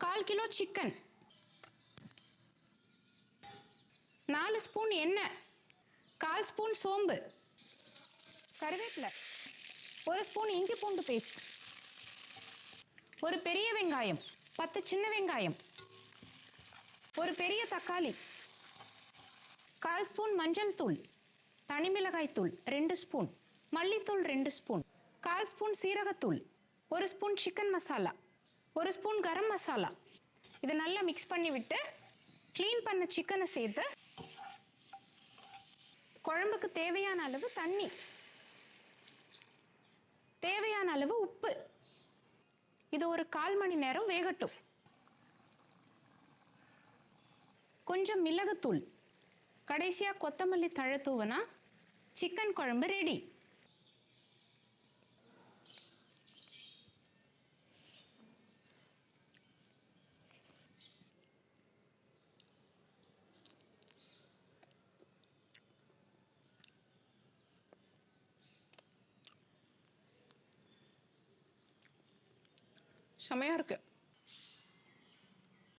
1/4 kilo chicken, 4 spoon எண்ணெய், 1/4 spoon சோம்பு, கருவேப்பிலை, 1 ஸ்பூன் இஞ்சி பூண்டு பேஸ்ட், ஒரு பெரிய வெங்காயம், 10 சின்ன வெங்காயம், ஒரு பெரிய தக்காளி, 1/4 ஸ்பூன் மஞ்சள் தூள், தனி மிளகாய் தூள் 2 ஸ்பூன், மல்லித்தூள் 2 ஸ்பூன், 1/4 ஸ்பூன் சீரகத்தூள், 1 spoon chicken masala, 1 spoon garam masala. இதை நல்லா மிக்ஸ் பண்ணி விட்டு க்ளீன் பண்ண சிக்கனை சேர்த்து குழம்புக்கு தேவையான அளவு தண்ணி, தேவையான அளவு உப்பு. இது ஒரு 1/4 மணி நேரம் வேகட்டும். கொஞ்சம் மிளகுத்தூள், கடைசியாக கொத்தமல்லி தழை தூவினா சிக்கன் குழம்பு ரெடி. செமையாக இருக்குது.